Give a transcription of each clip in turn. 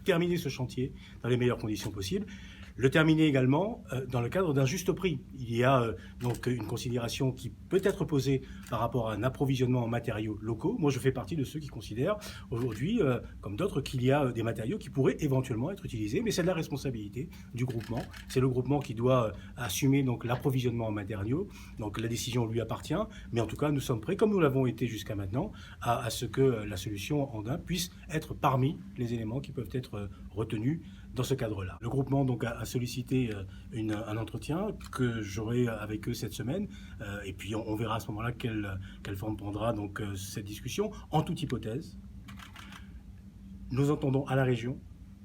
terminer ce chantier dans les meilleures conditions possibles. Le terminer également dans le cadre d'un juste prix. Il y a donc une considération qui peut être posée par rapport à un approvisionnement en matériaux locaux. Moi, je fais partie de ceux qui considèrent aujourd'hui, comme d'autres, qu'il y a des matériaux qui pourraient éventuellement être utilisés, mais c'est de la responsabilité du groupement. C'est le groupement qui doit assumer donc l'approvisionnement en matériaux. Donc la décision lui appartient, mais en tout cas, nous sommes prêts, comme nous l'avons été jusqu'à maintenant, à ce que la solution Andin puisse être parmi les éléments qui peuvent être retenus dans ce cadre-là. Le groupement donc a sollicité un entretien que j'aurai avec eux cette semaine et puis on verra à ce moment-là quelle forme prendra donc cette discussion. En toute hypothèse, nous entendons à la région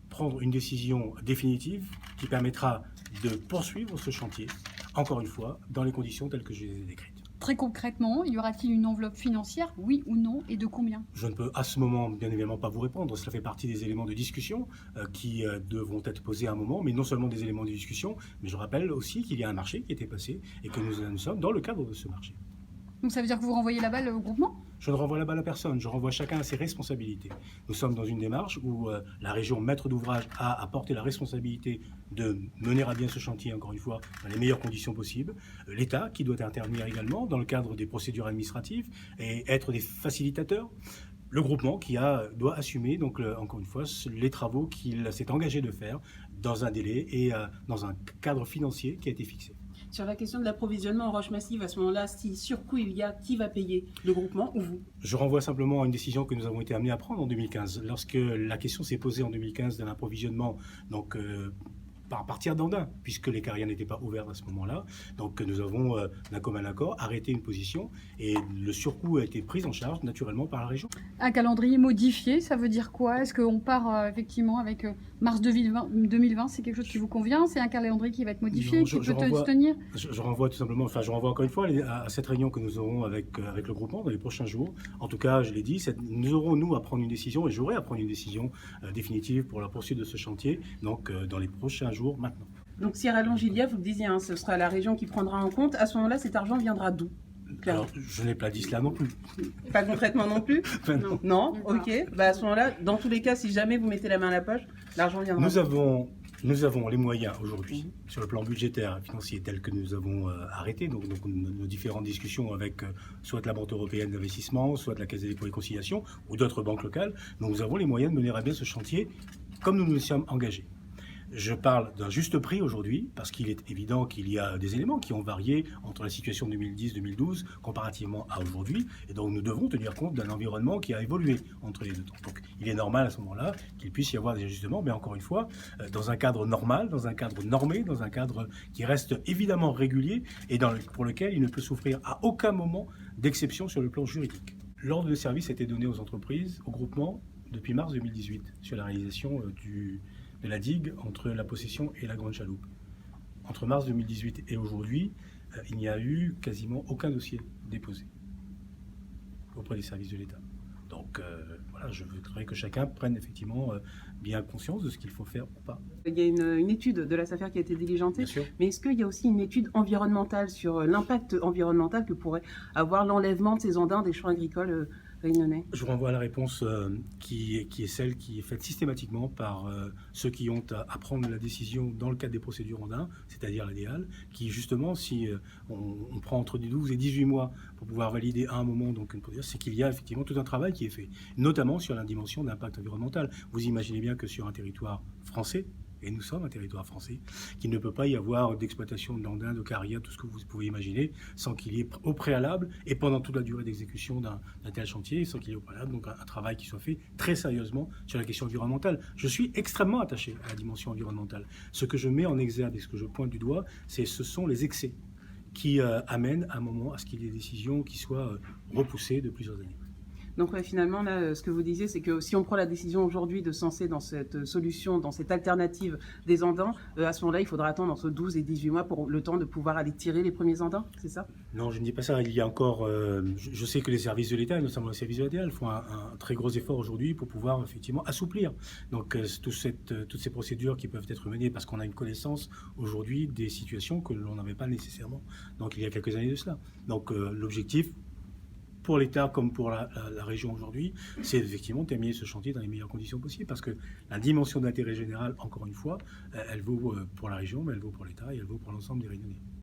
prendre une décision définitive qui permettra de poursuivre ce chantier, encore une fois, dans les conditions telles que je les ai décrites. Très concrètement, y aura-t-il une enveloppe financière, oui ou non, et de combien? Je ne peux à ce moment, bien évidemment, pas vous répondre. Cela fait partie des éléments de discussion qui devront être posés à un moment, mais non seulement des éléments de discussion, mais je rappelle aussi qu'il y a un marché qui était passé et que nous sommes dans le cadre de ce marché. Donc ça veut dire que vous renvoyez la balle au groupement? Je ne renvoie la balle à personne, je renvoie chacun à ses responsabilités. Nous sommes dans une démarche où la région maître d'ouvrage a apporté la responsabilité de mener à bien ce chantier, encore une fois, dans les meilleures conditions possibles. L'État qui doit intervenir également dans le cadre des procédures administratives et être des facilitateurs. Le groupement qui doit assumer, donc, encore une fois, les travaux qu'il s'est engagé de faire dans un délai et dans un cadre financier qui a été fixé. Sur la question de l'approvisionnement en roche massive, à ce moment-là, si surcoût il y a, qui va payer? Le groupement ou vous? Je renvoie simplement à une décision que nous avons été amenés à prendre en 2015. Lorsque la question s'est posée en 2015 d'un approvisionnement, donc à partir d'Andin, puisque les carrières n'étaient pas ouvertes à ce moment-là. Donc nous avons, d'un commun accord, arrêté une position et le surcoût a été pris en charge naturellement par la région. Un calendrier modifié, ça veut dire quoi? Est-ce qu'on part effectivement avec mars 2020, c'est quelque chose qui vous convient? C'est un calendrier qui va être modifié, Non, qui peut se tenir? Je renvoie tout simplement, enfin je renvoie encore une fois à cette réunion que nous aurons avec le groupement dans les prochains jours. En tout cas, je l'ai dit, nous aurons nous à prendre une décision et j'aurai à prendre une décision définitive pour la poursuite de ce chantier, donc dans les prochains jours maintenant. Donc Sierra Longilia, vous le disiez, hein, ce sera la région qui prendra en compte. À ce moment-là, cet argent viendra d'où? Alors, je n'ai pas dit cela non plus. Pas concrètement non plus? Non. Non. Ok. Bah, à ce moment-là, dans tous les cas, si jamais vous mettez la main à la poche, l'argent viendra. Nous avons les moyens aujourd'hui, sur le plan budgétaire et financier tel que nous avons arrêté, donc nos différentes discussions avec soit la Banque européenne d'investissement, soit la Caisse des dépôts et conciliation, ou d'autres banques locales, nous avons les moyens de mener à bien ce chantier comme nous nous sommes engagés. Je parle d'un juste prix aujourd'hui, parce qu'il est évident qu'il y a des éléments qui ont varié entre la situation 2010-2012 comparativement à aujourd'hui, et donc nous devons tenir compte d'un environnement qui a évolué entre les deux temps. Donc il est normal à ce moment-là qu'il puisse y avoir des ajustements, mais encore une fois, dans un cadre normal, dans un cadre normé, dans un cadre qui reste évidemment régulier, et pour lequel il ne peut souffrir à aucun moment d'exception sur le plan juridique. L'ordre de service a été donné aux entreprises, au groupement, depuis mars 2018, sur la réalisation de la digue entre la Possession et la Grande Chaloupe. Entre mars 2018 et aujourd'hui, il n'y a eu quasiment aucun dossier déposé auprès des services de l'État. Donc voilà, je voudrais que chacun prenne effectivement bien conscience de ce qu'il faut faire ou pas. Il y a une étude de la SAFER qui a été diligentée, mais est-ce qu'il y a aussi une étude environnementale sur l'impact environnemental que pourrait avoir l'enlèvement de ces andins des champs agricoles réunionnais? Je vous renvoie à la réponse qui est celle qui est faite systématiquement par ceux qui ont à prendre la décision dans le cadre des procédures andins, c'est-à-dire la DEAL, qui justement, si on prend entre 12 et 18 mois pour pouvoir valider à un moment donc une procédure, c'est qu'il y a effectivement tout un travail qui est fait, notamment sur la dimension d'impact environnemental. Vous imaginez bien que sur un territoire français, et nous sommes un territoire français, qu'il ne peut pas y avoir d'exploitation d'andins, de carrières, tout ce que vous pouvez imaginer, sans qu'il y ait au préalable, et pendant toute la durée d'exécution d'un tel chantier, sans qu'il y ait au préalable donc un travail qui soit fait très sérieusement sur la question environnementale. Je suis extrêmement attaché à la dimension environnementale. Ce que je mets en exergue et ce que je pointe du doigt, ce sont les excès qui amènent à un moment à ce qu'il y ait des décisions qui soient repoussées de plusieurs années. Donc ouais, finalement, là, ce que vous disiez, c'est que si on prend la décision aujourd'hui de se lancer dans cette solution, dans cette alternative des andins, à ce moment-là, il faudra attendre entre 12 et 18 mois pour le temps de pouvoir aller tirer les premiers andins, c'est ça? Non, je ne dis pas ça. Il y a encore... je sais que les services de l'État, et notamment les services de l'ADL, font un très gros effort aujourd'hui pour pouvoir effectivement assouplir. Donc toutes ces procédures qui peuvent être menées parce qu'on a une connaissance aujourd'hui des situations que l'on n'avait pas nécessairement. Donc il y a quelques années de cela. Donc l'objectif, pour l'État comme pour la région aujourd'hui, c'est effectivement terminer ce chantier dans les meilleures conditions possibles, parce que la dimension d'intérêt général, encore une fois, elle vaut pour la région, mais elle vaut pour l'État et elle vaut pour l'ensemble des Réunionnais.